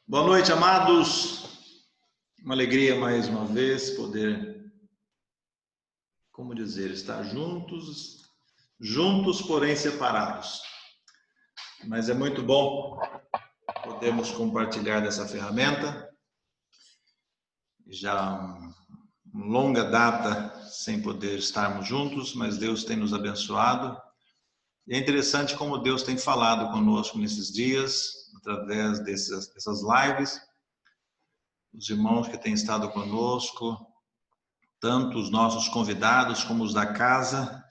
Boa noite, amados. Uma alegria mais uma vez poder, estar juntos, porém separados. Mas é muito bom podermos compartilhar dessa ferramenta. Já uma longa data sem poder estarmos juntos, mas Deus tem nos abençoado. E é interessante como Deus tem falado conosco nesses dias, através dessas lives. Os irmãos que têm estado conosco, tanto os nossos convidados como os da casa,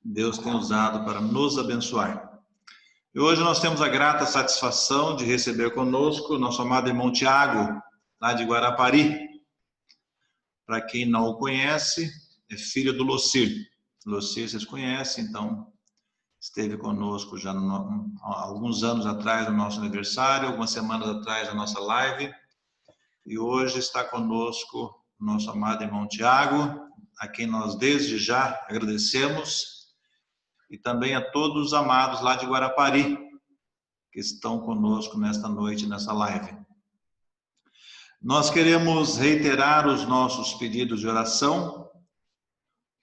Deus tem usado para nos abençoar. E hoje nós temos a grata satisfação de receber conosco o nosso amado irmão Tiago, lá de Guarapari. Para quem não o conhece, é filho do Locir. Locir vocês conhecem, então esteve conosco já há alguns anos atrás no nosso aniversário, algumas semanas atrás na nossa live. E hoje está conosco o nosso amado irmão Tiago, a quem nós desde já agradecemos, e também a todos os amados lá de Guarapari, que estão conosco nesta noite, nessa live. Nós queremos reiterar os nossos pedidos de oração.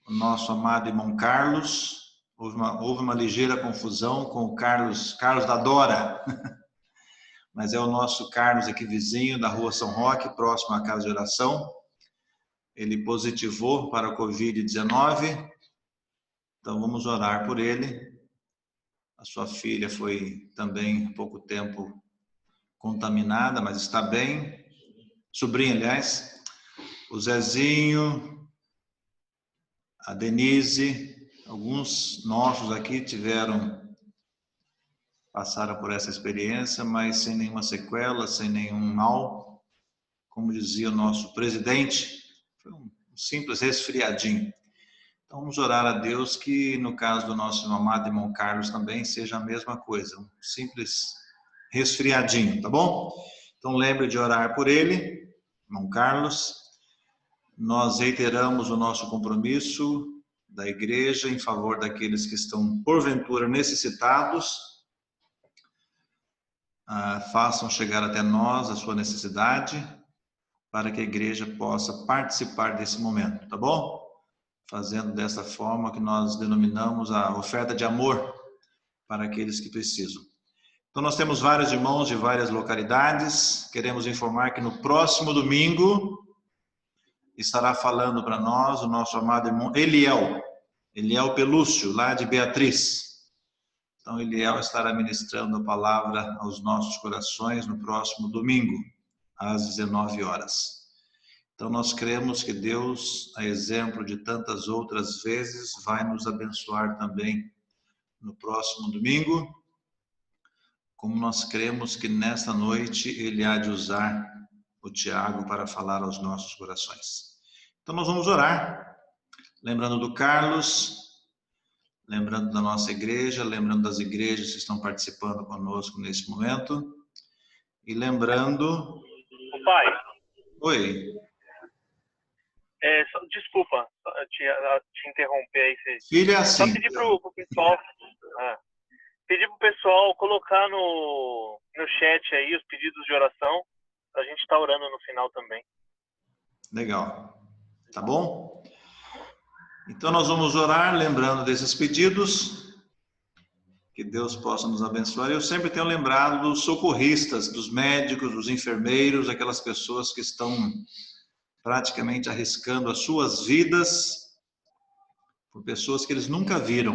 O nosso amado irmão Carlos, houve uma ligeira confusão com o Carlos da Dora, mas é o nosso Carlos aqui vizinho, da rua São Roque, próximo à casa de oração. Ele positivou para a Covid-19, então vamos orar por ele. A sua filha foi também há pouco tempo contaminada, mas está bem. Sobrinha, aliás. O Zezinho, a Denise, alguns nossos aqui passaram por essa experiência, mas sem nenhuma sequela, sem nenhum mal. Como dizia o nosso presidente, foi um simples resfriadinho. Então vamos orar a Deus que, no caso do nosso amado irmão Carlos, também seja a mesma coisa, um simples resfriadinho, tá bom? Então lembre de orar por ele, irmão Carlos. Nós reiteramos o nosso compromisso da igreja em favor daqueles que estão, porventura, necessitados. Façam chegar até nós a sua necessidade, para que a igreja possa participar desse momento, tá bom? Fazendo dessa forma que nós denominamos a oferta de amor para aqueles que precisam. Então nós temos vários irmãos de várias localidades. Queremos informar que no próximo domingo estará falando para nós o nosso amado irmão Eliel Pelúcio, lá de Beatriz. Então Eliel estará ministrando a palavra aos nossos corações no próximo domingo, às 19 horas. Então nós cremos que Deus, a exemplo de tantas outras vezes, vai nos abençoar também no próximo domingo, como nós cremos que nesta noite Ele há de usar o Tiago para falar aos nossos corações. Então nós vamos orar, lembrando do Carlos, lembrando da nossa igreja, lembrando das igrejas que estão participando conosco nesse momento, e lembrando... O pai. Oi. Desculpa, te interromper aí. Filha, assim. Só pedir pro pessoal, pedir pro pessoal colocar no chat aí os pedidos de oração, pra gente estar orando no final também. Legal. Tá bom? Então nós vamos orar lembrando desses pedidos, que Deus possa nos abençoar. Eu sempre tenho lembrado dos socorristas, dos médicos, dos enfermeiros, aquelas pessoas que estão praticamente arriscando as suas vidas por pessoas que eles nunca viram.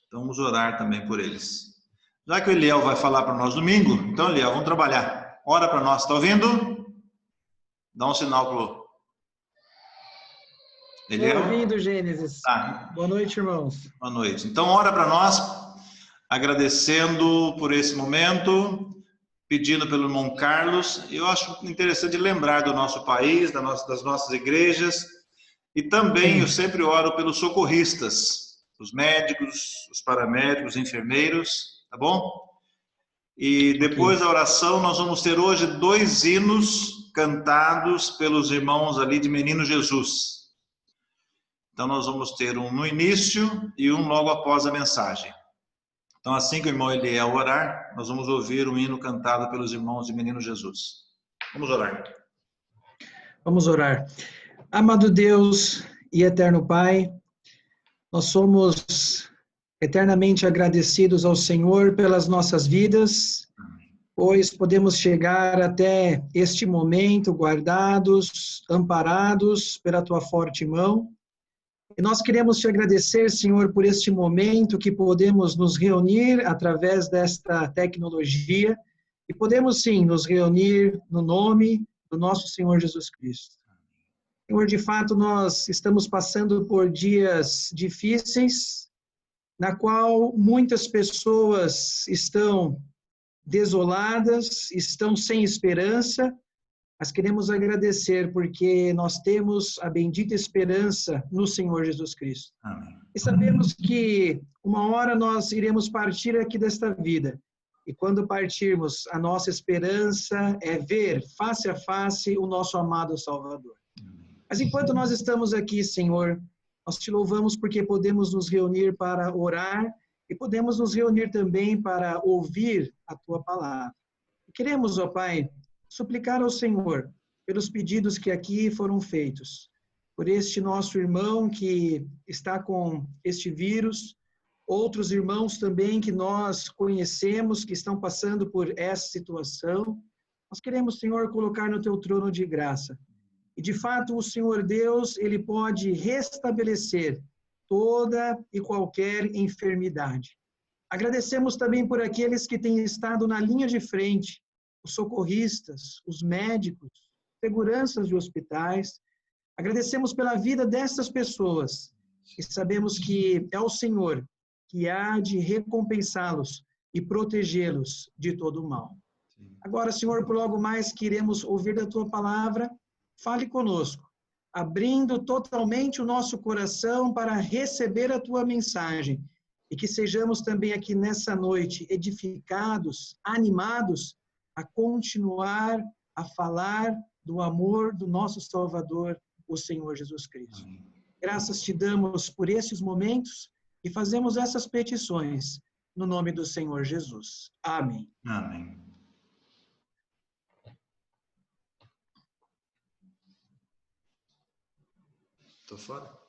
Então vamos orar também por eles. Já que o Eliel vai falar para nós domingo, então Eliel, vamos trabalhar. Ora para nós, está ouvindo? Dá um sinal pro Eliel. Estou ouvindo, Gênesis. Tá. Boa noite, irmãos. Boa noite. Então ora para nós, agradecendo por esse momento, pedindo pelo irmão Carlos. Eu acho interessante lembrar do nosso país, das nossas igrejas, e também eu sempre oro pelos socorristas, os médicos, os paramédicos, os enfermeiros, tá bom? E depois da oração nós vamos ter hoje 2 hinos cantados pelos irmãos ali de Menino Jesus. Então nós vamos ter um no início e um logo após a mensagem. Então, assim que o irmão Eliel orar, nós vamos ouvir um hino cantado pelos irmãos de Menino Jesus. Vamos orar. Vamos orar. Amado Deus e eterno Pai, nós somos eternamente agradecidos ao Senhor pelas nossas vidas, pois podemos chegar até este momento guardados, amparados pela tua forte mão. E nós queremos te agradecer, Senhor, por este momento que podemos nos reunir através desta tecnologia e podemos, sim, nos reunir no nome do nosso Senhor Jesus Cristo. Senhor, de fato, nós estamos passando por dias difíceis, na qual muitas pessoas estão desoladas, estão sem esperança, mas queremos agradecer porque nós temos a bendita esperança no Senhor Jesus Cristo. Amém. E sabemos que uma hora nós iremos partir aqui desta vida. E quando partirmos, a nossa esperança é ver face a face o nosso amado Salvador. Mas enquanto nós estamos aqui, Senhor, nós te louvamos porque podemos nos reunir para orar e podemos nos reunir também para ouvir a tua palavra. E queremos, ó Pai, suplicar ao Senhor pelos pedidos que aqui foram feitos, por este nosso irmão que está com este vírus, outros irmãos também que nós conhecemos que estão passando por essa situação. Nós queremos, Senhor, colocar no teu trono de graça. E de fato o Senhor Deus, ele pode restabelecer toda e qualquer enfermidade. Agradecemos também por aqueles que têm estado na linha de frente, os socorristas, os médicos, seguranças de hospitais. Agradecemos pela vida dessas pessoas e sabemos que é o Senhor que há de recompensá-los e protegê-los de todo o mal. Agora, Senhor, por logo mais que iremos ouvir da tua palavra, fale conosco, abrindo totalmente o nosso coração para receber a tua mensagem e que sejamos também aqui nessa noite edificados, animados a continuar a falar do amor do nosso Salvador, o Senhor Jesus Cristo. Graças te damos por esses momentos e fazemos essas petições no nome do Senhor Jesus. Amém. Amém. Estou fora?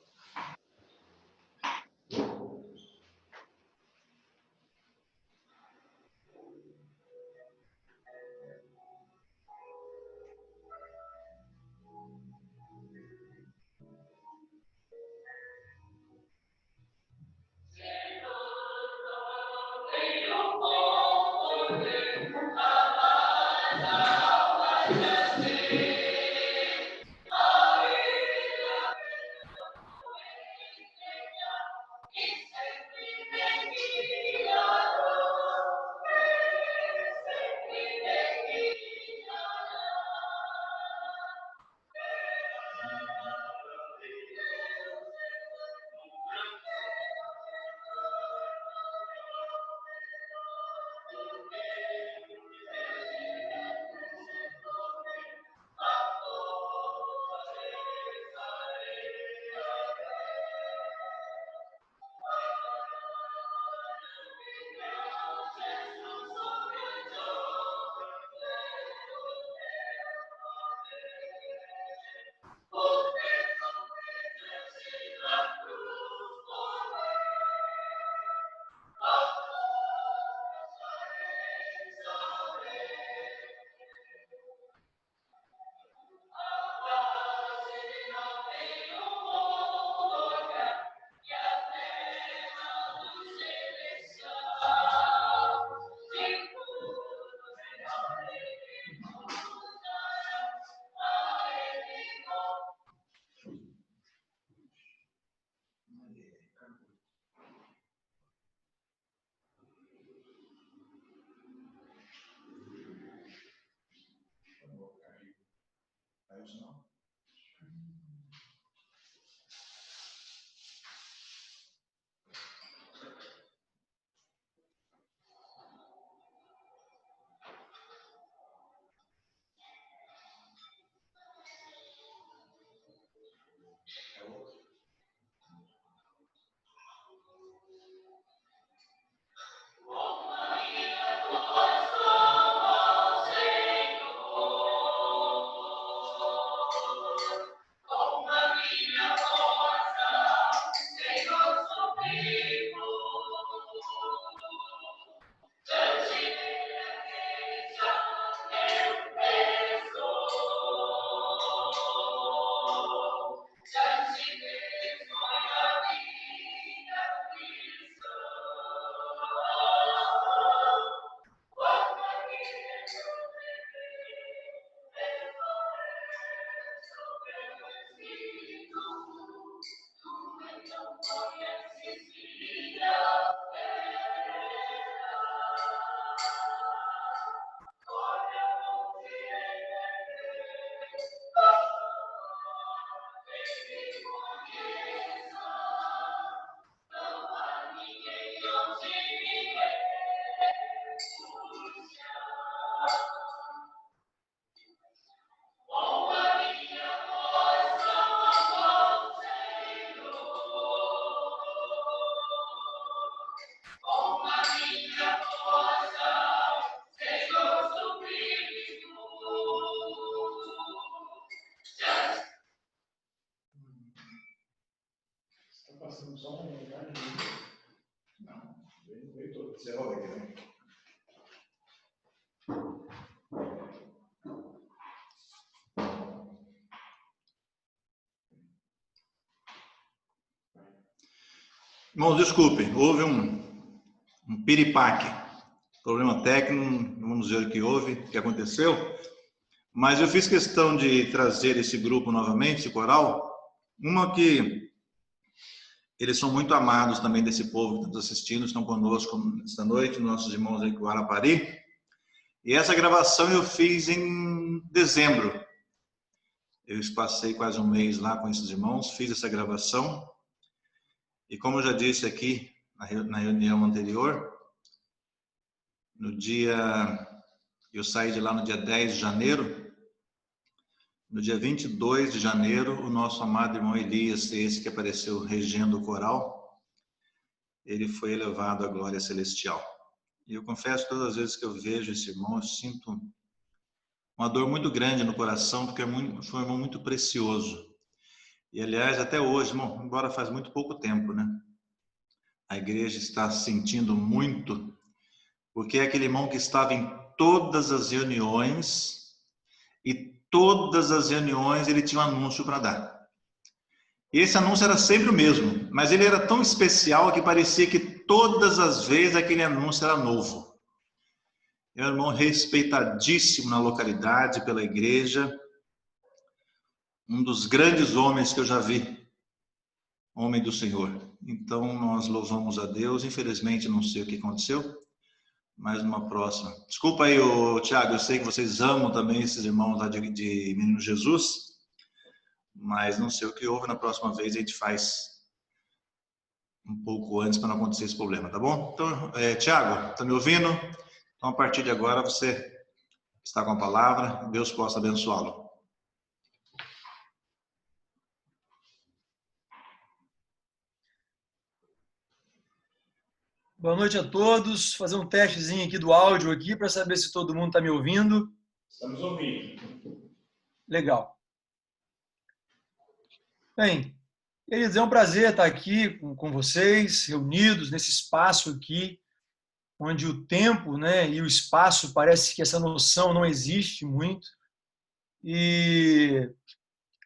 Passando só um lugar de... Não, veio todo. Você roda aqui, né? Irmãos, desculpem, houve um piripaque, problema técnico, vamos ver o que houve, o que aconteceu, mas eu fiz questão de trazer esse grupo novamente, esse coral, uma que eles são muito amados também desse povo que está nos assistindo, estão conosco esta noite, nossos irmãos aí em Guarapari. E essa gravação eu fiz em dezembro. Eu passei quase um mês lá com esses irmãos, fiz essa gravação. E como eu já disse aqui na reunião anterior, eu saí de lá no dia 10 de janeiro. No dia 22 de janeiro, o nosso amado irmão Elias, esse que apareceu regendo o coral, ele foi elevado à glória celestial. E eu confesso, todas as vezes que eu vejo esse irmão, eu sinto uma dor muito grande no coração, porque foi um irmão muito precioso. E, aliás, até hoje, irmão, embora faz muito pouco tempo, né? A igreja está sentindo muito, porque é aquele irmão que estava em todas as reuniões e todas as reuniões ele tinha um anúncio para dar. E esse anúncio era sempre o mesmo, mas ele era tão especial que parecia que todas as vezes aquele anúncio era novo. É um irmão respeitadíssimo na localidade, pela igreja, um dos grandes homens que eu já vi, homem do Senhor. Então nós louvamos a Deus, infelizmente não sei o que aconteceu, mas numa próxima. Desculpa aí, Tiago, eu sei que vocês amam também esses irmãos lá de Menino Jesus, mas não sei o que houve. Na próxima vez a gente faz um pouco antes para não acontecer esse problema, tá bom? Então, Tiago, tá me ouvindo? Então, a partir de agora, você está com a palavra. Deus possa abençoá-lo. Boa noite a todos. Fazer um testezinho aqui do áudio aqui para saber se todo mundo está me ouvindo. Estamos ouvindo. Legal. Bem, queridos, é um prazer estar aqui com vocês, reunidos nesse espaço aqui, onde o tempo, né, e o espaço, parece que essa noção não existe muito. E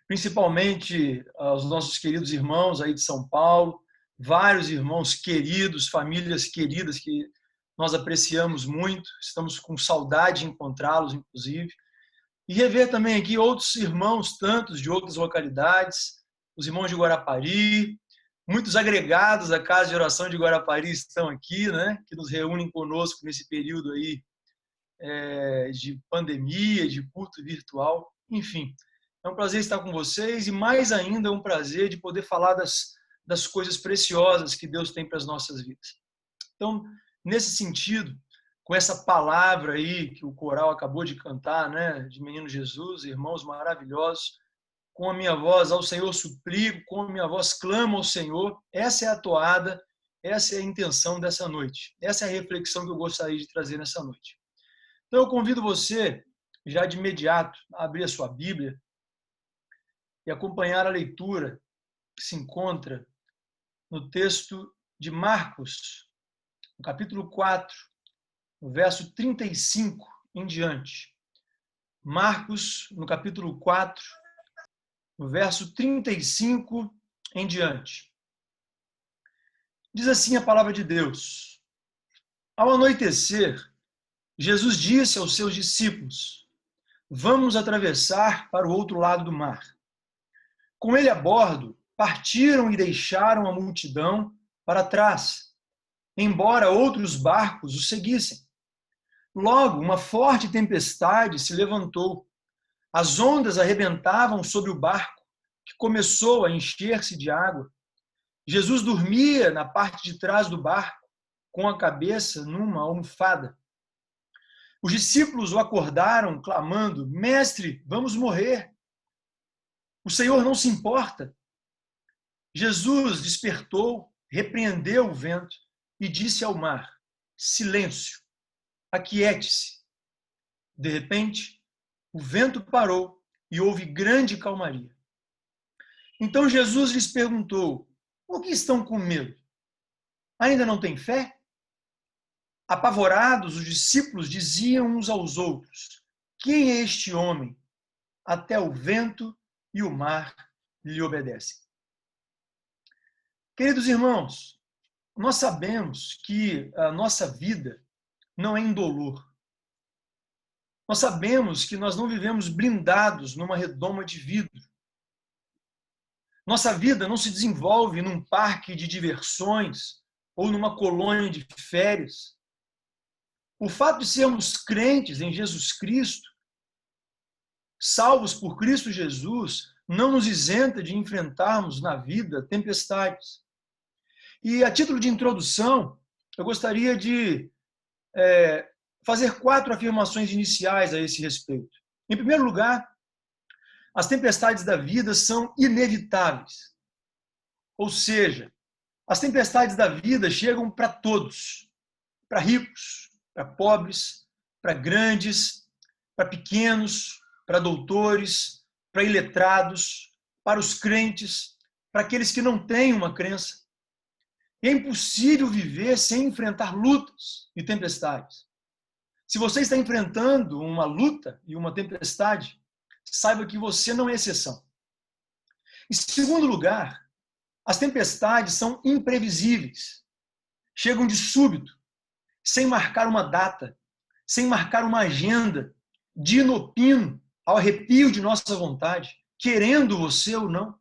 principalmente aos nossos queridos irmãos aí de São Paulo, vários irmãos queridos, famílias queridas que nós apreciamos muito, estamos com saudade de encontrá-los, inclusive. E rever também aqui outros irmãos, tantos de outras localidades, os irmãos de Guarapari, muitos agregados da Casa de Oração de Guarapari estão aqui, né, que nos reúnem conosco nesse período aí de pandemia, de culto virtual, enfim. É um prazer estar com vocês e mais ainda é um prazer de poder falar das coisas preciosas que Deus tem para as nossas vidas. Então, nesse sentido, com essa palavra aí que o coral acabou de cantar, né, de Menino Jesus, irmãos maravilhosos, com a minha voz ao Senhor suplico, com a minha voz clamo ao Senhor, essa é a toada, essa é a intenção dessa noite, essa é a reflexão que eu gostaria de trazer nessa noite. Então, eu convido você, já de imediato, a abrir a sua Bíblia e acompanhar a leitura que se encontra no texto de Marcos, no capítulo 4, no verso 35 em diante. Marcos, no capítulo 4, no verso 35 em diante. Diz assim a palavra de Deus: Ao anoitecer, Jesus disse aos seus discípulos: Vamos atravessar para o outro lado do mar. Com ele a bordo, partiram e deixaram a multidão para trás, embora outros barcos os seguissem. Logo, uma forte tempestade se levantou. As ondas arrebentavam sobre o barco, que começou a encher-se de água. Jesus dormia na parte de trás do barco, com a cabeça numa almofada. Os discípulos o acordaram, clamando: Mestre, vamos morrer. O Senhor não se importa. Jesus despertou, repreendeu o vento e disse ao mar: Silêncio, aquiete-se. De repente, o vento parou e houve grande calmaria. Então Jesus lhes perguntou: Por que estão com medo? Ainda não têm fé? Apavorados, os discípulos diziam uns aos outros: Quem é este homem? Até o vento e o mar lhe obedecem. Queridos irmãos, nós sabemos que a nossa vida não é indolor. Nós sabemos que nós não vivemos blindados numa redoma de vidro. Nossa vida não se desenvolve num parque de diversões ou numa colônia de férias. O fato de sermos crentes em Jesus Cristo, salvos por Cristo Jesus, não nos isenta de enfrentarmos na vida tempestades. E a título de introdução, eu gostaria de fazer 4 afirmações iniciais a esse respeito. Em primeiro lugar, as tempestades da vida são inevitáveis. Ou seja, as tempestades da vida chegam para todos, para ricos, para pobres, para grandes, para pequenos, para doutores, para iletrados, para os crentes, para aqueles que não têm uma crença. É impossível viver sem enfrentar lutas e tempestades. Se você está enfrentando uma luta e uma tempestade, saiba que você não é exceção. Em segundo lugar, as tempestades são imprevisíveis. Chegam de súbito, sem marcar uma data, sem marcar uma agenda, de inopino, ao arrepio de nossa vontade, querendo você ou não.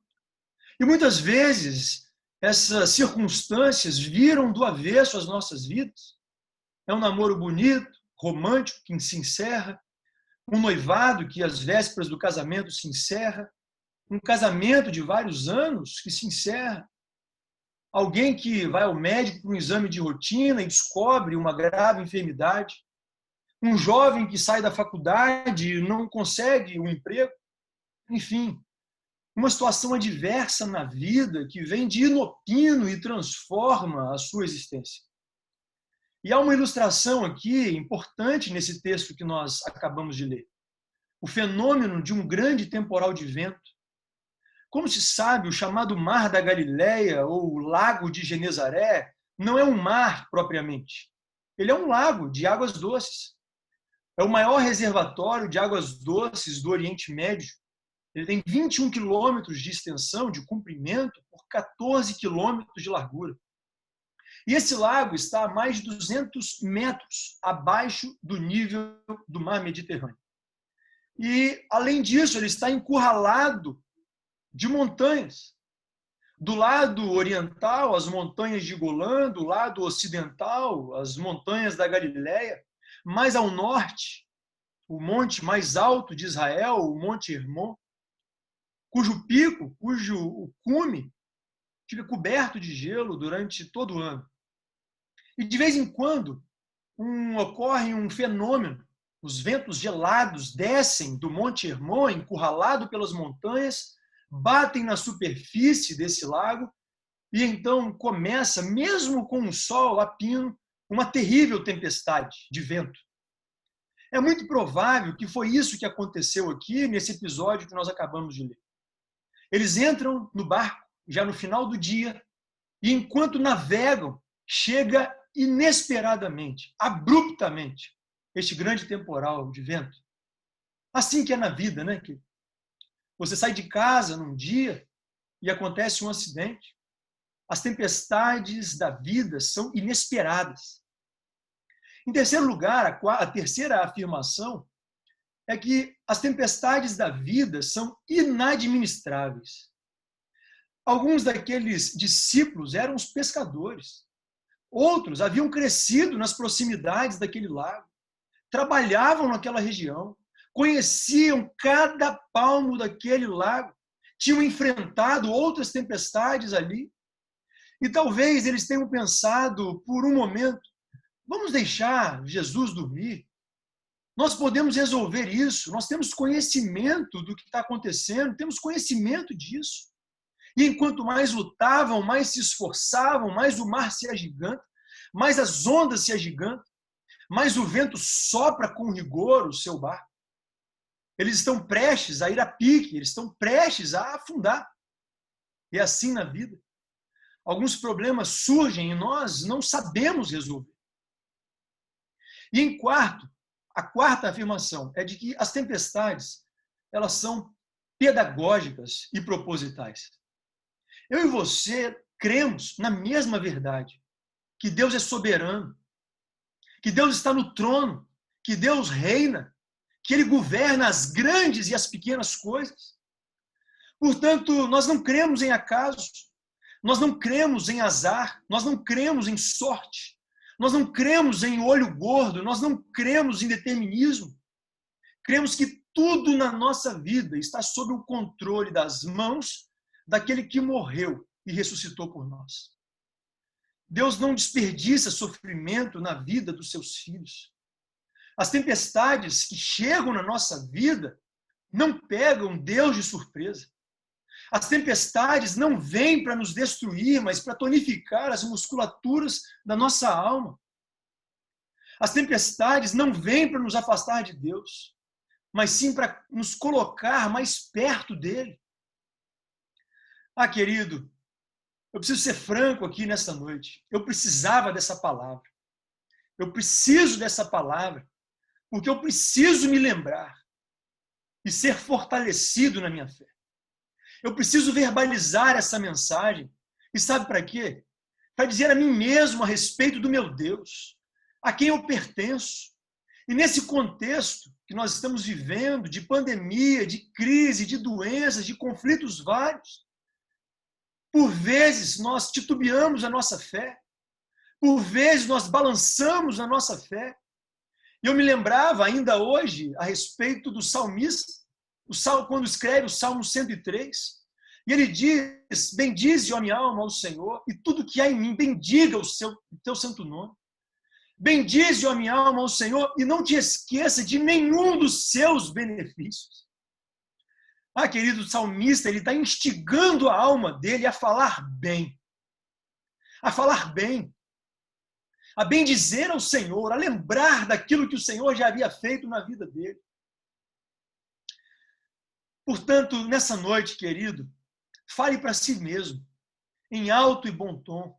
E muitas vezes, essas circunstâncias viram do avesso as nossas vidas. É um namoro bonito, romântico, que se encerra, um noivado que às vésperas do casamento se encerra, um casamento de vários anos que se encerra, alguém que vai ao médico para um exame de rotina e descobre uma grave enfermidade, um jovem que sai da faculdade e não consegue um emprego, enfim, uma situação adversa na vida que vem de inopino e transforma a sua existência. E há uma ilustração aqui importante nesse texto que nós acabamos de ler. O fenômeno de um grande temporal de vento. Como se sabe, o chamado Mar da Galileia ou Lago de Genezaré não é um mar propriamente. Ele é um lago de águas doces. É o maior reservatório de águas doces do Oriente Médio. Ele tem 21 quilômetros de extensão, de comprimento, por 14 quilômetros de largura. E esse lago está a mais de 200 metros abaixo do nível do mar Mediterrâneo. E, além disso, ele está encurralado de montanhas. Do lado oriental, as montanhas de Golã, do lado ocidental, as montanhas da Galileia. Mais ao norte, o monte mais alto de Israel, o Monte Hermon, cujo pico, cujo cume, fica coberto de gelo durante todo o ano. E, de vez em quando, ocorre um fenômeno. Os ventos gelados descem do Monte Hermon, encurralado pelas montanhas, batem na superfície desse lago e então começa, mesmo com o sol a pino, uma terrível tempestade de vento. É muito provável que foi isso que aconteceu aqui nesse episódio que nós acabamos de ler. Eles entram no barco já no final do dia e, enquanto navegam, chega inesperadamente, abruptamente, este grande temporal de vento. Assim que é na vida, né? Que você sai de casa num dia e acontece um acidente. As tempestades da vida são inesperadas. Em terceiro lugar, a terceira afirmação é que as tempestades da vida são inadministráveis. Alguns daqueles discípulos eram os pescadores. Outros haviam crescido nas proximidades daquele lago, trabalhavam naquela região, conheciam cada palmo daquele lago, tinham enfrentado outras tempestades ali. E talvez eles tenham pensado por um momento: vamos deixar Jesus dormir? Nós podemos resolver isso, nós temos conhecimento do que está acontecendo, temos conhecimento disso. E enquanto mais lutavam, mais se esforçavam, mais o mar se agiganta, mais as ondas se agigantam, mais o vento sopra com rigor o seu barco. Eles estão prestes a ir a pique, eles estão prestes a afundar. E assim na vida. Alguns problemas surgem e nós não sabemos resolver. E em quarto, a quarta afirmação é de que as tempestades, elas são pedagógicas e propositais. Eu e você cremos na mesma verdade, que Deus é soberano, que Deus está no trono, que Deus reina, que Ele governa as grandes e as pequenas coisas. Portanto, nós não cremos em acasos, nós não cremos em azar, nós não cremos em sorte, nós não cremos em olho gordo, nós não cremos em determinismo. Cremos que tudo na nossa vida está sob o controle das mãos daquele que morreu e ressuscitou por nós. Deus não desperdiça sofrimento na vida dos seus filhos. As tempestades que chegam na nossa vida não pegam Deus de surpresa. As tempestades não vêm para nos destruir, mas para tonificar as musculaturas da nossa alma. As tempestades não vêm para nos afastar de Deus, mas sim para nos colocar mais perto dele. Ah, querido, eu preciso ser franco aqui nesta noite. Eu precisava dessa palavra. Eu preciso dessa palavra, porque eu preciso me lembrar e ser fortalecido na minha fé. Eu preciso verbalizar essa mensagem. E sabe para quê? Para dizer a mim mesmo a respeito do meu Deus, a quem eu pertenço. E nesse contexto que nós estamos vivendo, de pandemia, de crise, de doenças, de conflitos vários, por vezes nós titubeamos a nossa fé, por vezes nós balançamos a nossa fé. E eu me lembrava ainda hoje a respeito do salmista, quando escreve o Salmo 103, e ele diz: bendize, ó minha alma, ao Senhor, e tudo que há em mim, bendiga o teu santo nome. Bendize, ó minha alma, ao Senhor, e não te esqueça de nenhum dos seus benefícios. Ah, querido, o salmista, ele está instigando a alma dele a falar bem. A falar bem. A bendizer ao Senhor, a lembrar daquilo que o Senhor já havia feito na vida dele. Portanto, nessa noite, querido, fale para si mesmo, em alto e bom tom,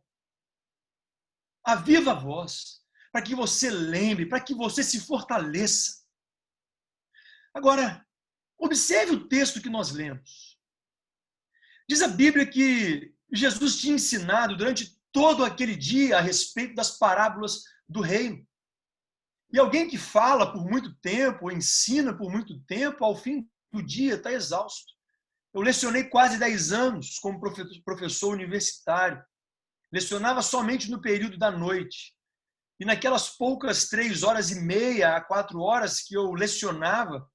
a viva voz, para que você lembre, para que você se fortaleça. Agora, observe o texto que nós lemos. Diz a Bíblia que Jesus tinha ensinado durante todo aquele dia a respeito das parábolas do reino. E alguém que fala por muito tempo, ou ensina por muito tempo, ao fim do dia está exausto. Eu lecionei quase 10 anos como professor universitário. Lecionava somente no período da noite. E naquelas poucas 3 horas e meia a 4 horas que eu lecionava,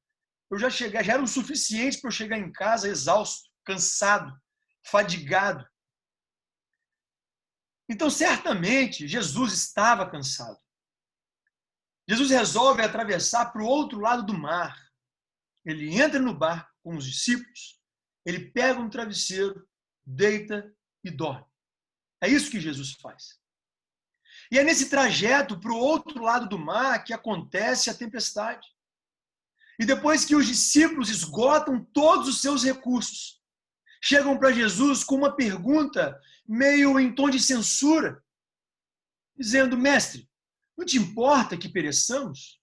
eu já era o suficiente para eu chegar em casa exausto, cansado, fadigado. Então, certamente, Jesus estava cansado. Jesus resolve atravessar para o outro lado do mar. Ele entra no barco com os discípulos, ele pega um travesseiro, deita e dorme. É isso que Jesus faz. E é nesse trajeto para o outro lado do mar que acontece a tempestade. E depois que os discípulos esgotam todos os seus recursos, chegam para Jesus com uma pergunta meio em tom de censura, dizendo: mestre, não te importa que pereçamos?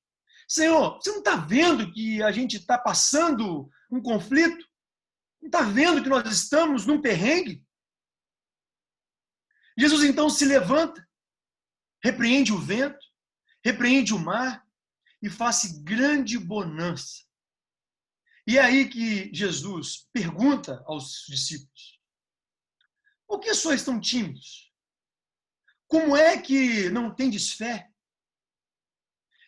Senhor, você não está vendo que a gente está passando um conflito? Não está vendo que nós estamos num perrengue? Jesus então se levanta, repreende o vento, repreende o mar e faz grande bonança. E é aí que Jesus pergunta aos discípulos: por que sois tão tímidos? Como é que não tendes fé?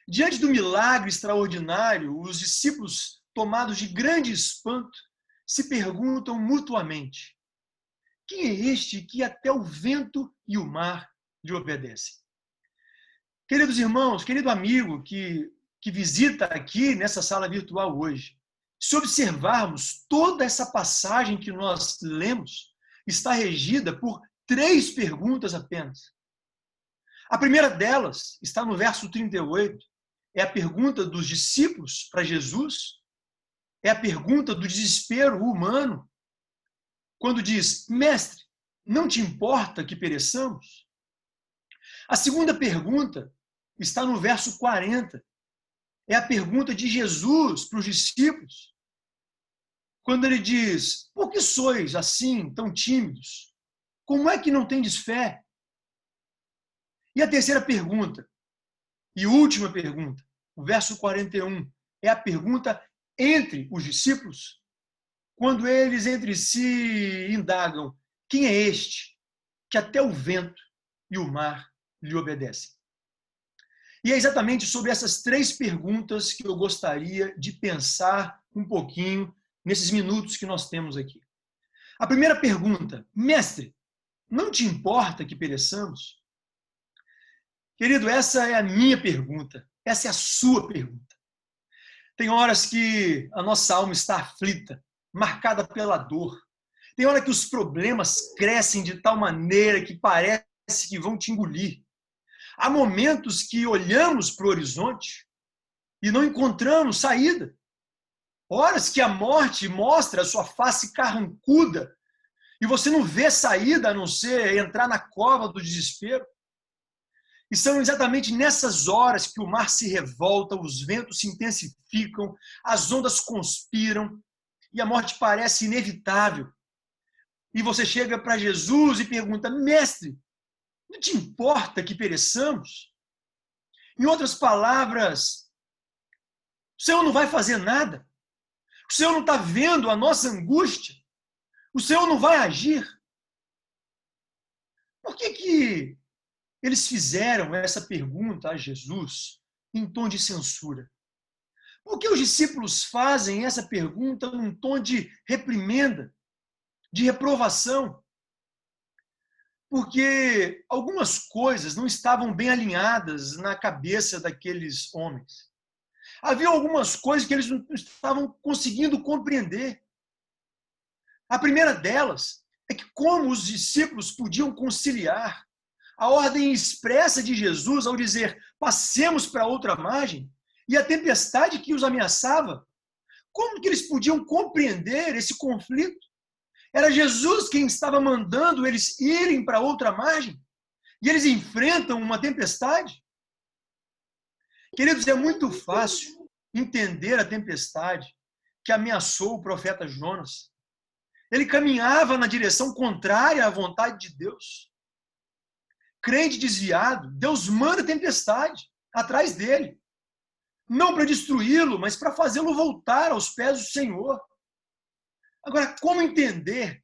Diante do milagre extraordinário, os discípulos, tomados de grande espanto, se perguntam mutuamente: quem é este que até o vento e o mar lhe obedecem? Queridos irmãos, querido amigo que que visita aqui nessa sala virtual hoje, se observarmos toda essa passagem que nós lemos, está regida por 3 perguntas apenas. A primeira delas está no verso 38, é a pergunta dos discípulos para Jesus, é a pergunta do desespero humano, quando diz: Mestre, não te importa que pereçamos? A segunda pergunta está no verso 40, é a pergunta de Jesus para os discípulos, quando ele diz: por que sois assim, tão tímidos? Como é que não tendes fé? E a terceira pergunta, e última pergunta, o verso 41, é a pergunta entre os discípulos, quando eles entre si indagam: quem é este que até o vento e o mar lhe obedecem? E é exatamente sobre essas 3 perguntas que eu gostaria de pensar um pouquinho nesses minutos que nós temos aqui. A primeira pergunta: Mestre, não te importa que pereçamos? Querido, essa é a minha pergunta, essa é a sua pergunta. Tem horas que a nossa alma está aflita, marcada pela dor. Tem hora que os problemas crescem de tal maneira que parece que vão te engolir. Há momentos que olhamos para o horizonte e não encontramos saída. Horas que a morte mostra a sua face carrancuda e você não vê saída a não ser entrar na cova do desespero. E são exatamente nessas horas que o mar se revolta, os ventos se intensificam, as ondas conspiram e a morte parece inevitável. E você chega para Jesus e pergunta: Mestre, não te importa que pereçamos? Em outras palavras, o Senhor não vai fazer nada? O Senhor não está vendo a nossa angústia? O Senhor não vai agir? Por que eles fizeram essa pergunta a Jesus em tom de censura? Por que os discípulos fazem essa pergunta num tom de reprimenda, de reprovação? Porque algumas coisas não estavam bem alinhadas na cabeça daqueles homens. Havia algumas coisas que eles não estavam conseguindo compreender. A primeira delas é que como os discípulos podiam conciliar a ordem expressa de Jesus ao dizer: passemos para outra margem, e a tempestade que os ameaçava. Como que eles podiam compreender esse conflito? Era Jesus quem estava mandando eles irem para outra margem, e eles enfrentam uma tempestade. Queridos, é muito fácil entender a tempestade que ameaçou o profeta Jonas. Ele caminhava na direção contrária à vontade de Deus. Crente desviado, Deus manda tempestade atrás dele. Não para destruí-lo, mas para fazê-lo voltar aos pés do Senhor. Agora, como entender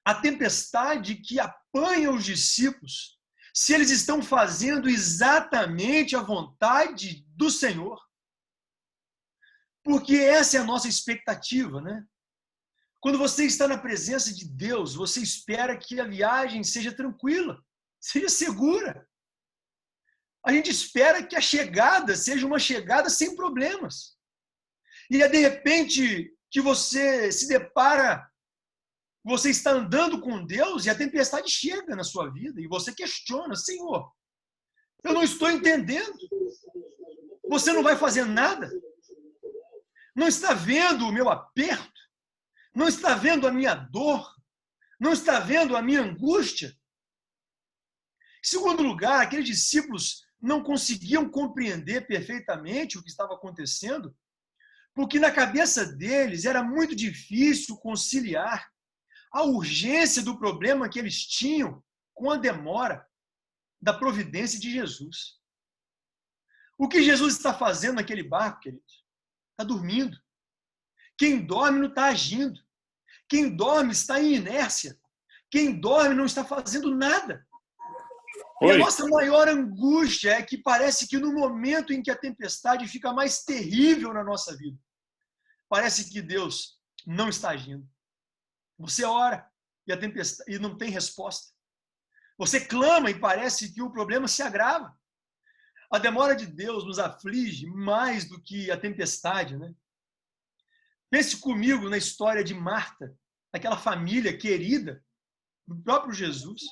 a tempestade que apanha os discípulos se eles estão fazendo exatamente a vontade do Senhor? Porque essa é a nossa expectativa, né? Quando você está na presença de Deus, você espera que a viagem seja tranquila, seja segura. A gente espera que a chegada seja uma chegada sem problemas. E é de repente que você se depara, você está andando com Deus e a tempestade chega na sua vida e você questiona: Senhor, eu não estou entendendo. Você não vai fazer nada? Não está vendo o meu aperto? Não está vendo a minha dor? Não está vendo a minha angústia? Em segundo lugar, aqueles discípulos não conseguiam compreender perfeitamente o que estava acontecendo, porque na cabeça deles era muito difícil conciliar a urgência do problema que eles tinham com a demora da providência de Jesus. O que Jesus está fazendo naquele barco, queridos? Está dormindo. Quem dorme não está agindo. Quem dorme está em inércia. Quem dorme não está fazendo nada. E a nossa maior angústia é que parece que no momento em que a tempestade fica mais terrível na nossa vida, parece que Deus não está agindo. Você ora e a tempestade e não tem resposta. Você clama e parece que o problema se agrava. A demora de Deus nos aflige mais do que a tempestade, né? Pense comigo na história de Marta, aquela família querida do próprio Jesus.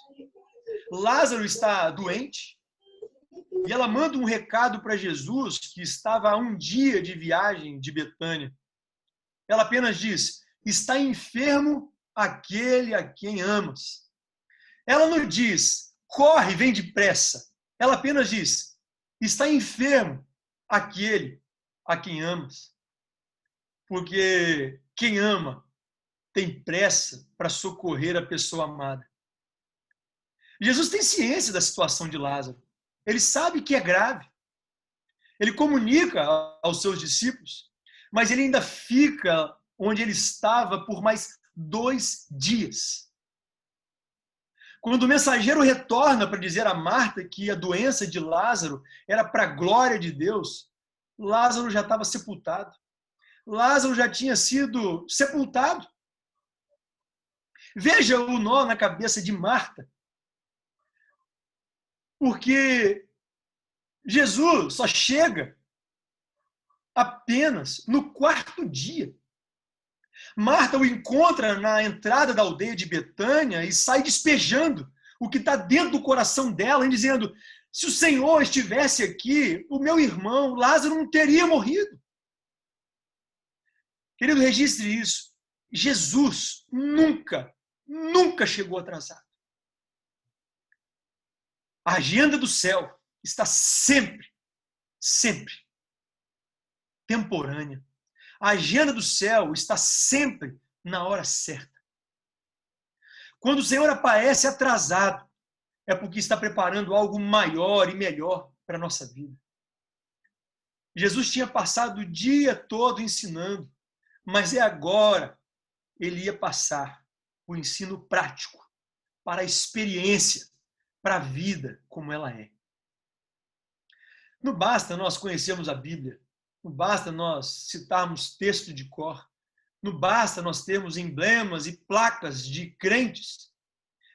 Lázaro está doente e ela manda um recado para Jesus, que estava a um dia de viagem de Betânia. Ela apenas diz: está enfermo aquele a quem amas. Ela não diz: corre, vem depressa. Ela apenas diz: está enfermo aquele a quem amas. Porque quem ama tem pressa para socorrer a pessoa amada. Jesus tem ciência da situação de Lázaro. Ele sabe que é grave. Ele comunica aos seus discípulos, mas ele ainda fica onde ele estava por mais 2 dias. Quando o mensageiro retorna para dizer a Marta que a doença de Lázaro era para a glória de Deus, Lázaro já estava sepultado. Lázaro já tinha sido sepultado. Veja o nó na cabeça de Marta. Porque Jesus só chega apenas no 4º dia. Marta o encontra na entrada da aldeia de Betânia e sai despejando o que está dentro do coração dela, e dizendo: se o Senhor estivesse aqui, o meu irmão Lázaro não teria morrido. Querido, registre isso. Jesus nunca chegou atrasado. A agenda do céu está sempre temporânea. A agenda do céu está sempre na hora certa. Quando o Senhor aparece atrasado, é porque está preparando algo maior e melhor para a nossa vida. Jesus tinha passado o dia todo ensinando, mas é agora ele ia passar o ensino prático para a experiência, para a vida como ela é. Não basta nós conhecermos a Bíblia, não basta nós citarmos texto de cor, não basta nós termos emblemas e placas de crentes.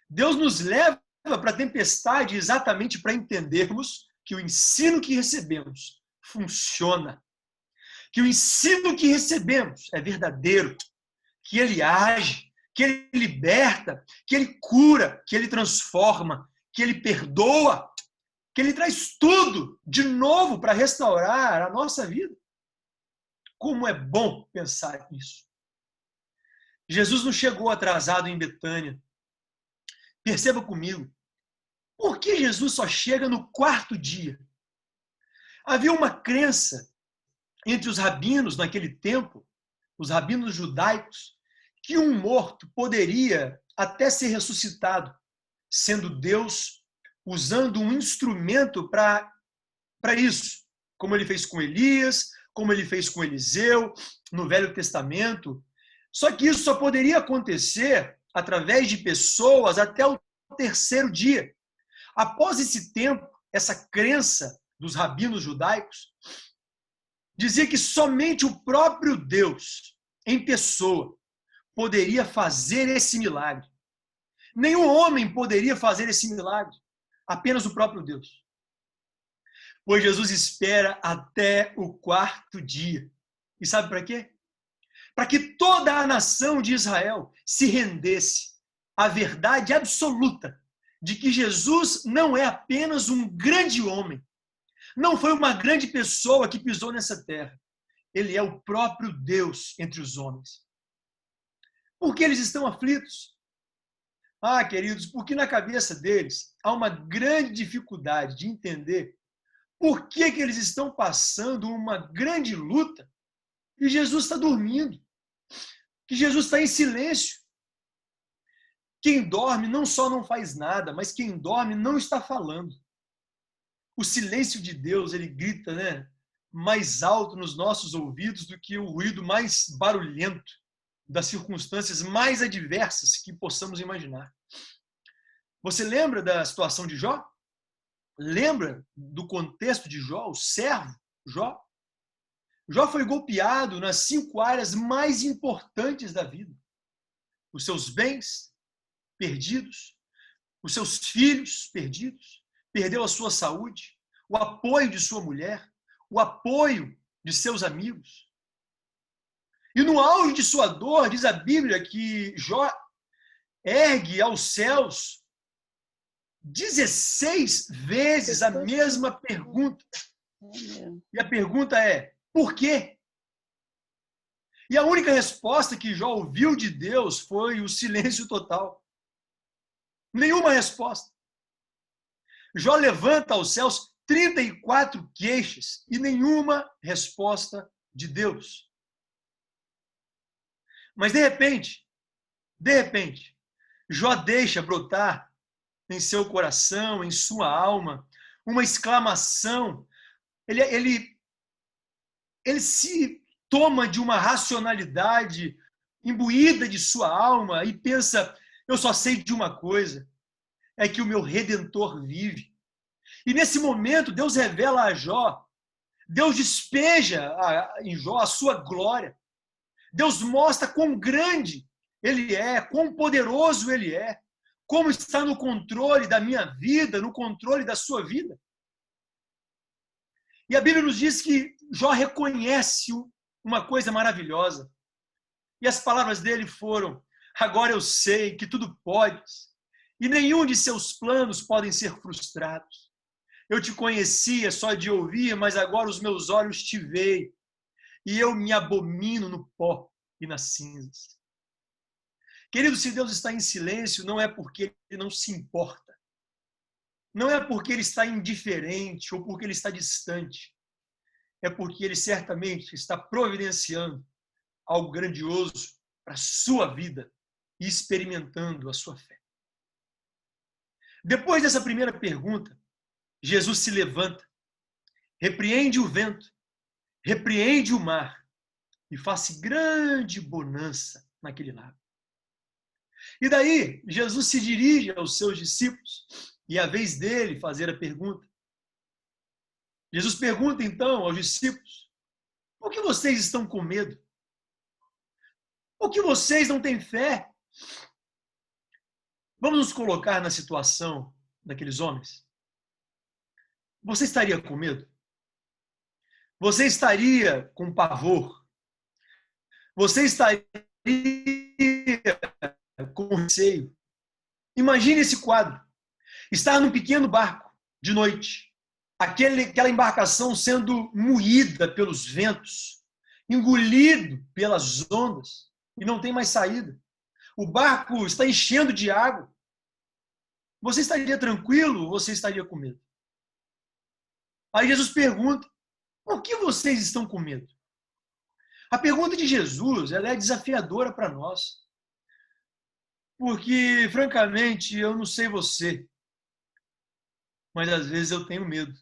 Deus nos leva para a tempestade exatamente para entendermos que o ensino que recebemos funciona, que o ensino que recebemos é verdadeiro, que ele age, que ele liberta, que ele cura, que ele transforma, que ele perdoa, que ele traz tudo de novo para restaurar a nossa vida. Como é bom pensar nisso. Jesus não chegou atrasado em Betânia. Perceba comigo. Por que Jesus só chega no 4º dia? Havia uma crença entre os rabinos naquele tempo, os rabinos judaicos, que um morto poderia até ser ressuscitado, sendo Deus usando um instrumento para isso, como ele fez com Elias, como ele fez com Eliseu, no Velho Testamento. Só que isso só poderia acontecer através de pessoas até o 3º dia. Após esse tempo, essa crença dos rabinos judaicos dizia que somente o próprio Deus, em pessoa, poderia fazer esse milagre. Nenhum homem poderia fazer esse milagre, apenas o próprio Deus. Pois Jesus espera até o 4º dia. E sabe para quê? Para que toda a nação de Israel se rendesse à verdade absoluta de que Jesus não é apenas um grande homem, não foi uma grande pessoa que pisou nessa terra. Ele é o próprio Deus entre os homens. Por que eles estão aflitos? Ah, queridos, porque na cabeça deles há uma grande dificuldade de entender por que eles estão passando uma grande luta e Jesus está dormindo, que Jesus está em silêncio. Quem dorme não só não faz nada, mas quem dorme não está falando. O silêncio de Deus, ele grita, né, mais alto nos nossos ouvidos do que o ruído mais barulhento das circunstâncias mais adversas que possamos imaginar. Você lembra da situação de Jó? Lembra do contexto de Jó, o servo Jó? Jó foi golpeado nas 5 áreas mais importantes da vida. Os seus bens perdidos, os seus filhos perdidos, perdeu a sua saúde, o apoio de sua mulher, o apoio de seus amigos. E no auge de sua dor, diz a Bíblia que Jó ergue aos céus 16 vezes a mesma pergunta. E a pergunta é: por quê? E a única resposta que Jó ouviu de Deus foi o silêncio total. Nenhuma resposta. Jó levanta aos céus 34 queixas e nenhuma resposta de Deus. Mas de repente, Jó deixa brotar em seu coração, em sua alma, uma exclamação. Ele se toma de uma racionalidade imbuída de sua alma e pensa: eu só sei de uma coisa, é que o meu Redentor vive. E nesse momento, Deus revela a Jó, Deus despeja em Jó a sua glória. Deus mostra quão grande Ele é, quão poderoso Ele é, como está no controle da minha vida, no controle da sua vida. E a Bíblia nos diz que Jó reconhece uma coisa maravilhosa. E as palavras dele foram: agora eu sei que tudo podes, e nenhum de seus planos podem ser frustrados. Eu te conhecia só de ouvir, mas agora os meus olhos te veem, e eu me abomino no pó e nas cinzas. Querido, se Deus está em silêncio, não é porque Ele não se importa. Não é porque Ele está indiferente ou porque Ele está distante. É porque Ele certamente está providenciando algo grandioso para a sua vida e experimentando a sua fé. Depois dessa primeira pergunta, Jesus se levanta, repreende o vento, repreende o mar e faz grande bonança naquele lago. E daí, Jesus se dirige aos seus discípulos e é a vez dele fazer a pergunta. Jesus pergunta então aos discípulos: por que vocês estão com medo? Por que vocês não têm fé? Vamos nos colocar na situação daqueles homens. Você estaria com medo? Você estaria com pavor? Você estaria com receio? Imagine esse quadro. Estar num pequeno barco de noite, aquela embarcação sendo moída pelos ventos, engolido pelas ondas e não tem mais saída. O barco está enchendo de água. Você estaria tranquilo ou você estaria com medo? Aí Jesus pergunta: por que vocês estão com medo? A pergunta de Jesus, ela é desafiadora para nós. Porque, francamente, eu não sei você, mas às vezes eu tenho medo.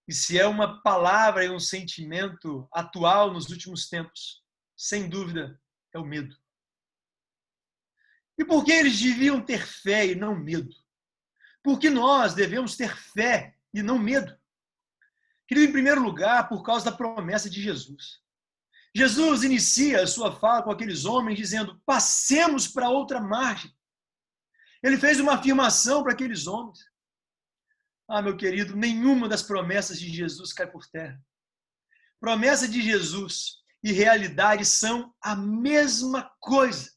E se é uma palavra e um sentimento atual nos últimos tempos, sem dúvida, é o medo. E por que eles deviam ter fé e não medo? Porque nós devemos ter fé e não medo. Querido, em primeiro lugar, por causa da promessa de Jesus. Jesus inicia a sua fala com aqueles homens dizendo: passemos para outra margem. Ele fez uma afirmação para aqueles homens. Ah, meu querido, nenhuma das promessas de Jesus cai por terra. Promessa de Jesus e realidade são a mesma coisa.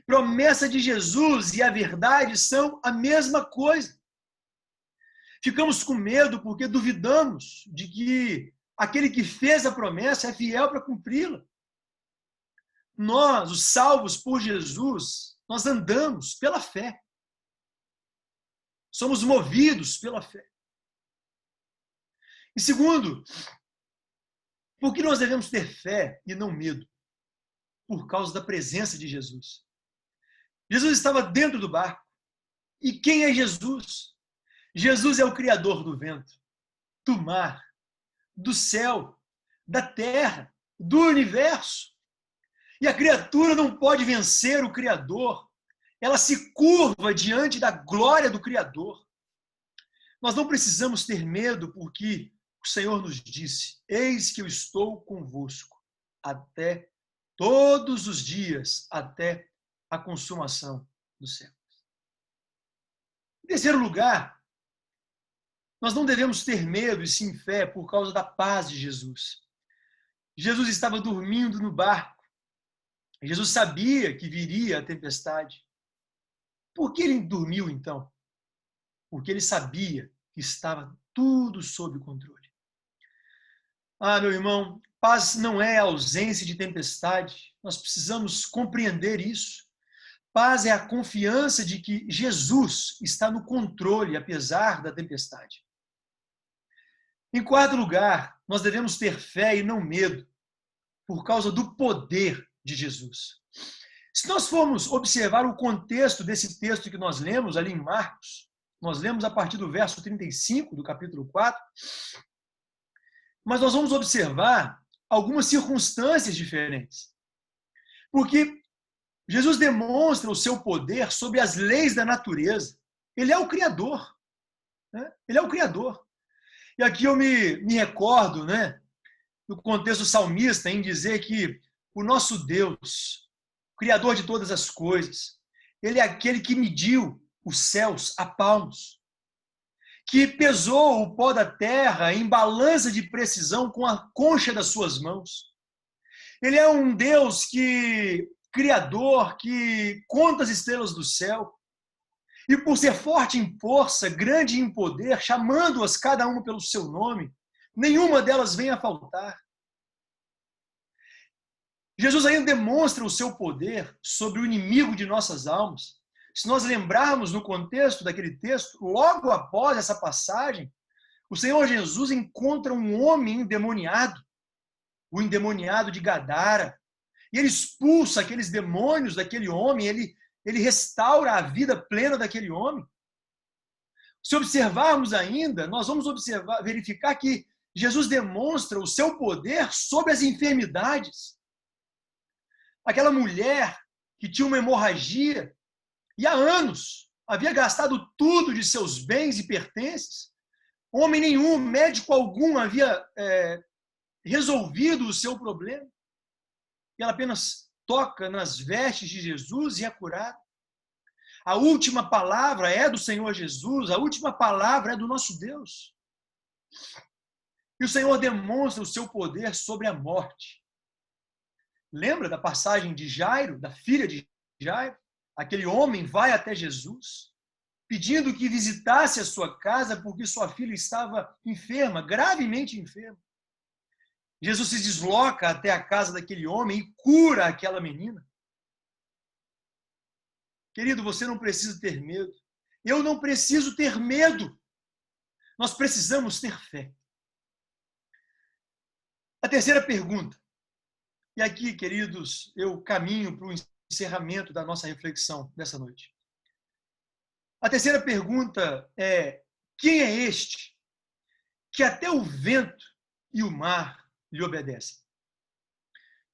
Promessa de Jesus e a verdade são a mesma coisa. Ficamos com medo porque duvidamos de que aquele que fez a promessa é fiel para cumpri-la. Nós, os salvos por Jesus, nós andamos pela fé. Somos movidos pela fé. E segundo, por que nós devemos ter fé e não medo? Por causa da presença de Jesus. Jesus estava dentro do barco. E quem é Jesus? Jesus é o Criador do vento, do mar, do céu, da terra, do universo. E a criatura não pode vencer o Criador. Ela se curva diante da glória do Criador. Nós não precisamos ter medo porque o Senhor nos disse: eis que eu estou convosco até todos os dias, até a consumação dos séculos. Em terceiro lugar, Nós não devemos ter medo e sim fé por causa da paz de Jesus. Jesus estava dormindo no barco. Jesus sabia que viria a tempestade. Por que ele dormiu, então? Porque ele sabia que estava tudo sob controle. Ah, meu irmão, paz não é ausência de tempestade. Nós precisamos compreender isso. Paz é a confiança de que Jesus está no controle, apesar da tempestade. Em quarto lugar, nós devemos ter fé e não medo, por causa do poder de Jesus. Se nós formos observar o contexto desse texto que nós lemos ali em Marcos, nós lemos a partir do verso 35 do capítulo 4, mas nós vamos observar algumas circunstâncias diferentes. Porque Jesus demonstra o seu poder sobre as leis da natureza. Ele é o Criador. Né? Ele é o Criador. E aqui eu me recordo, né, do contexto salmista, em dizer que o nosso Deus, o Criador de todas as coisas, ele é aquele que mediu os céus a palmos, que pesou o pó da terra em balança de precisão com a concha das suas mãos. Ele é um Deus criador, que conta as estrelas do céu, e por ser forte em força, grande em poder, chamando-as cada uma pelo seu nome, nenhuma delas vem a faltar. Jesus ainda demonstra o seu poder sobre o inimigo de nossas almas. Se nós lembrarmos no contexto daquele texto, logo após essa passagem, o Senhor Jesus encontra um homem endemoniado, o endemoniado de Gadara, e ele expulsa aqueles demônios daquele homem, ele restaura a vida plena daquele homem. Se observarmos ainda, nós vamos verificar que Jesus demonstra o seu poder sobre as enfermidades. Aquela mulher que tinha uma hemorragia e há anos havia gastado tudo de seus bens e pertences. Homem nenhum, médico algum havia resolvido o seu problema. E ela apenas toca nas vestes de Jesus e é curada. A última palavra é do Senhor Jesus, a última palavra é do nosso Deus. E o Senhor demonstra o seu poder sobre a morte. Lembra da passagem de Jairo, da filha de Jairo? Aquele homem vai até Jesus, pedindo que visitasse a sua casa porque sua filha estava enferma, gravemente enferma. Jesus se desloca até a casa daquele homem e cura aquela menina. Querido, você não precisa ter medo. Eu não preciso ter medo. Nós precisamos ter fé. A terceira pergunta. E aqui, queridos, eu caminho para o encerramento da nossa reflexão dessa noite. A terceira pergunta é: quem é este que até o vento e o mar lhe obedecem?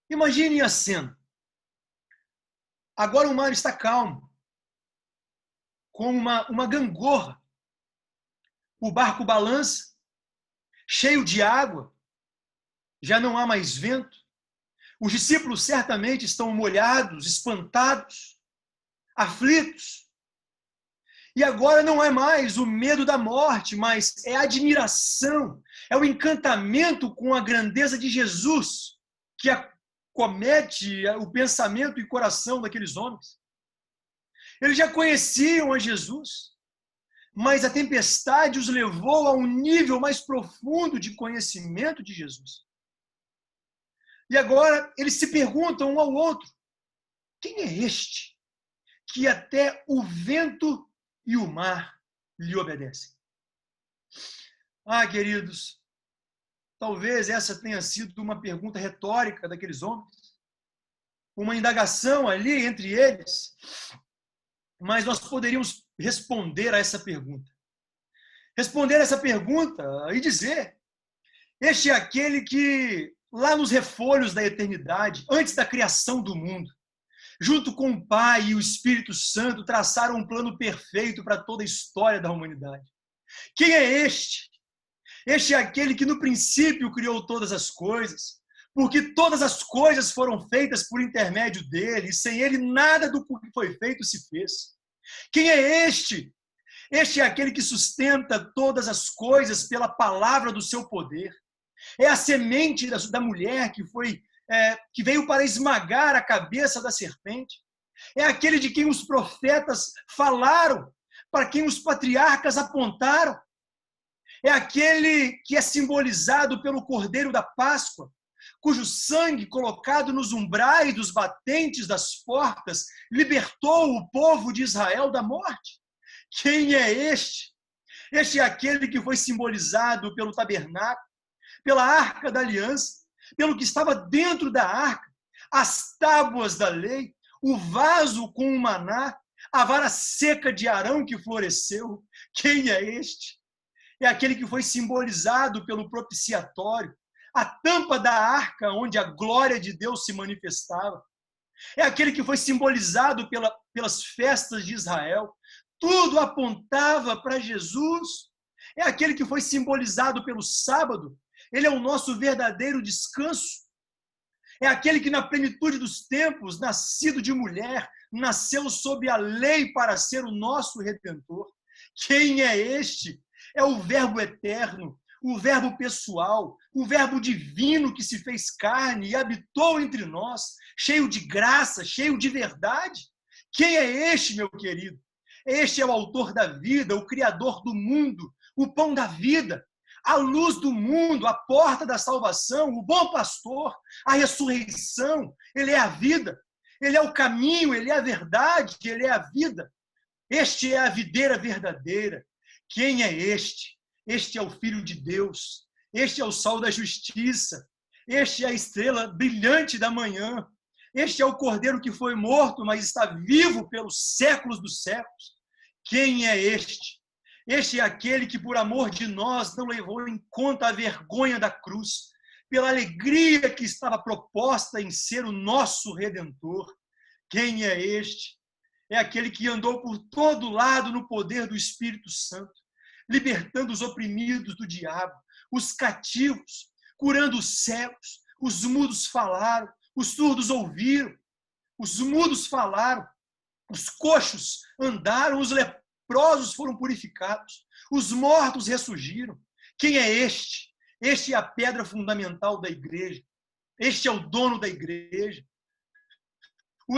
Imagine a cena. Agora o mar está calmo, com uma gangorra. O barco balança, cheio de água, já não há mais vento. Os discípulos certamente estão molhados, espantados, aflitos. E agora não é mais o medo da morte, mas é a admiração, é o encantamento com a grandeza de Jesus que acomete o pensamento e coração daqueles homens. Eles já conheciam a Jesus, mas a tempestade os levou a um nível mais profundo de conhecimento de Jesus. E agora eles se perguntam um ao outro: quem é este que até o vento e o mar lhe obedecem? Ah, queridos, talvez essa tenha sido uma pergunta retórica daqueles homens, uma indagação ali entre eles, mas nós poderíamos responder a essa pergunta. Responder a essa pergunta e dizer: este é aquele que lá nos refolhos da eternidade, antes da criação do mundo, junto com o Pai e o Espírito Santo, traçaram um plano perfeito para toda a história da humanidade. Quem é este? Este é aquele que no princípio criou todas as coisas, porque todas as coisas foram feitas por intermédio dele, e sem ele nada do que foi feito se fez. Quem é este? Este é aquele que sustenta todas as coisas pela palavra do seu poder. É a semente da mulher que veio para esmagar a cabeça da serpente. É aquele de quem os profetas falaram, para quem os patriarcas apontaram. É aquele que é simbolizado pelo Cordeiro da Páscoa, cujo sangue colocado nos umbrais dos batentes das portas libertou o povo de Israel da morte. Quem é este? Este é aquele que foi simbolizado pelo tabernáculo, pela arca da aliança, pelo que estava dentro da arca, as tábuas da lei, o vaso com o maná, a vara seca de Arão que floresceu. Quem é este? É aquele que foi simbolizado pelo propiciatório, a tampa da arca onde a glória de Deus se manifestava. É aquele que foi simbolizado pelas festas de Israel. Tudo apontava para Jesus. É aquele que foi simbolizado pelo sábado. Ele é o nosso verdadeiro descanso. É aquele que na plenitude dos tempos, nascido de mulher, nasceu sob a lei para ser o nosso Redentor. Quem é este? É o Verbo eterno, o Verbo pessoal, o Verbo divino que se fez carne e habitou entre nós, cheio de graça, cheio de verdade. Quem é este, meu querido? Este é o autor da vida, o criador do mundo, o pão da vida, a luz do mundo, a porta da salvação, o bom pastor, a ressurreição. Ele é a vida, ele é o caminho, ele é a verdade, ele é a vida. Este é a videira verdadeira. Quem é este? Este é o Filho de Deus. Este é o sol da justiça. Este é a estrela brilhante da manhã. Este é o Cordeiro que foi morto, mas está vivo pelos séculos dos séculos. Quem é este? Este é aquele que, por amor de nós, não levou em conta a vergonha da cruz, pela alegria que estava proposta em ser o nosso Redentor. Quem é este? É aquele que andou por todo lado no poder do Espírito Santo, libertando os oprimidos do diabo, os cativos, curando os cegos, os mudos falaram, os surdos ouviram, os mudos falaram, os coxos andaram, os leprosos foram purificados, os mortos ressurgiram. Quem é este? Este é a pedra fundamental da igreja. Este é o dono da igreja, o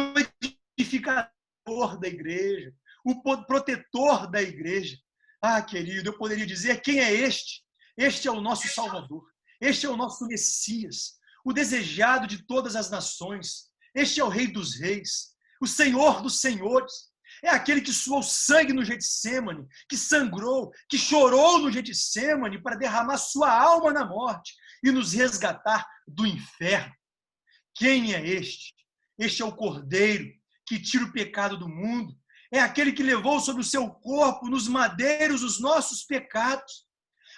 edificador da igreja, o protetor da igreja. Ah, querido, eu poderia dizer quem é este? Este é o nosso Salvador. Este é o nosso Messias, o desejado de todas as nações. Este é o Rei dos Reis, o Senhor dos Senhores. É aquele que suou sangue no Getsêmani, que sangrou, que chorou no Getsêmani para derramar sua alma na morte e nos resgatar do inferno. Quem é este? Este é o Cordeiro que tira o pecado do mundo. É aquele que levou sobre o seu corpo, nos madeiros, os nossos pecados.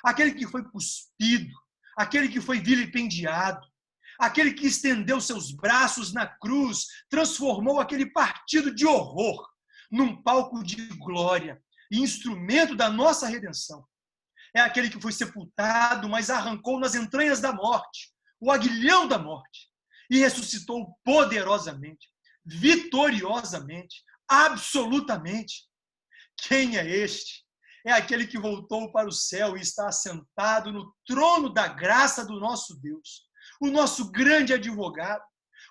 Aquele que foi cuspido, aquele que foi vilipendiado, aquele que estendeu seus braços na cruz, transformou aquele partido de horror num palco de glória e instrumento da nossa redenção. É aquele que foi sepultado, mas arrancou nas entranhas da morte, o aguilhão da morte, e ressuscitou poderosamente, vitoriosamente, absolutamente. Quem é este? É aquele que voltou para o céu e está assentado no trono da graça do nosso Deus, o nosso grande advogado,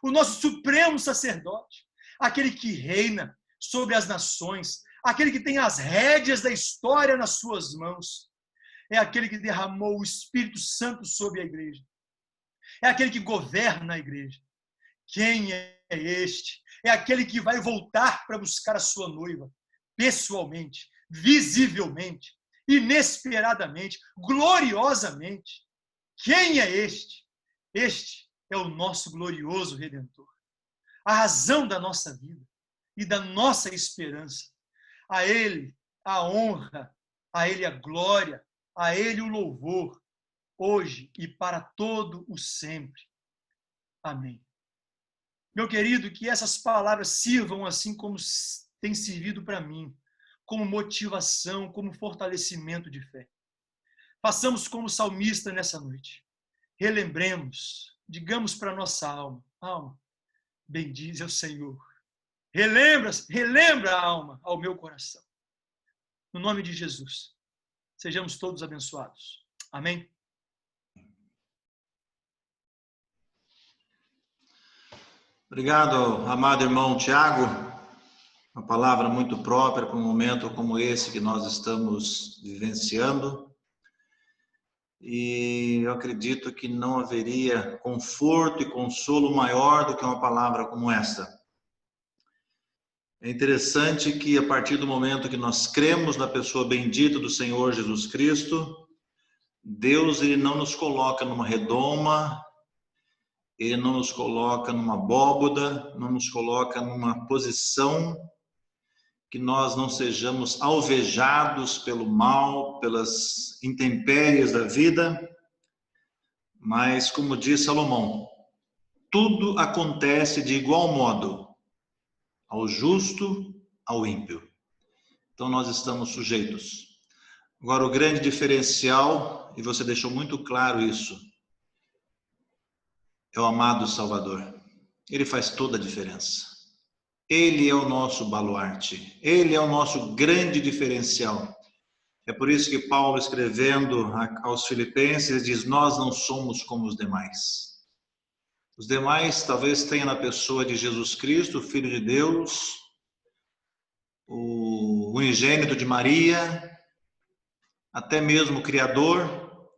o nosso supremo sacerdote, aquele que reina sobre as nações, aquele que tem as rédeas da história nas suas mãos. É aquele que derramou o Espírito Santo sobre a igreja. É aquele que governa a igreja. Quem é este? É aquele que vai voltar para buscar a sua noiva, pessoalmente, visivelmente, inesperadamente, gloriosamente. Quem é este? Este é o nosso glorioso Redentor, a razão da nossa vida e da nossa esperança. A Ele a honra, a Ele a glória, a Ele o louvor, hoje e para todo o sempre. Amém. Meu querido, que essas palavras sirvam assim como tem servido para mim, como motivação, como fortalecimento de fé. Façamos como salmista nessa noite. Relembremos, digamos para nossa alma, alma, bendize ao Senhor. Relembra a alma ao meu coração. no nome de Jesus. Sejamos todos abençoados. Amém? Obrigado, amado irmão Tiago. Uma palavra muito própria para um momento como esse que nós estamos vivenciando. E eu acredito que não haveria conforto e consolo maior do que uma palavra como essa. É interessante que a partir do momento que nós cremos na pessoa bendita do Senhor Jesus Cristo, Deus ele não nos coloca numa redoma, ele não nos coloca numa abóboda, não nos coloca numa posição que nós não sejamos alvejados pelo mal, pelas intempéries da vida, mas como diz Salomão, tudo acontece de igual modo ao justo, ao ímpio. Então nós estamos sujeitos. Agora o grande diferencial, e você deixou muito claro isso, é o amado Salvador. Ele faz toda a diferença. Ele é o nosso baluarte. Ele é o nosso grande diferencial. É por isso que Paulo, escrevendo aos Filipenses, diz: nós não somos como os demais. Os demais talvez tenham na pessoa de Jesus Cristo, o Filho de Deus, o unigênito de Maria, até mesmo o Criador,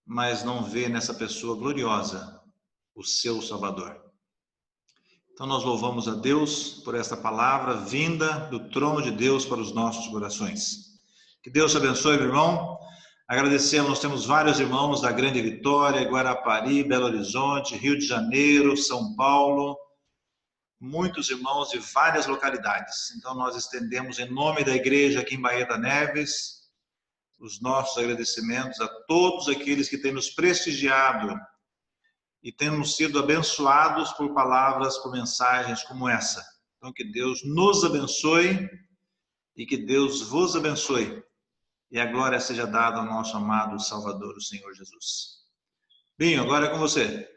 mas não vê nessa pessoa gloriosa o seu Salvador. Então nós louvamos a Deus por esta palavra vinda do trono de Deus para os nossos corações. Que Deus te abençoe, meu irmão. Agradecemos, nós temos vários irmãos da Grande Vitória, Guarapari, Belo Horizonte, Rio de Janeiro, São Paulo, muitos irmãos de várias localidades. Então nós estendemos em nome da igreja aqui em Baeta Neves os nossos agradecimentos a todos aqueles que têm nos prestigiado e temos sido abençoados por palavras, por mensagens como essa. Então que Deus nos abençoe e que Deus vos abençoe. E a glória seja dada ao nosso amado Salvador, o Senhor Jesus. Binho, agora é com você.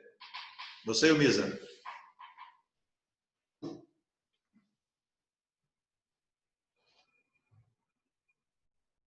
Você e o Misa.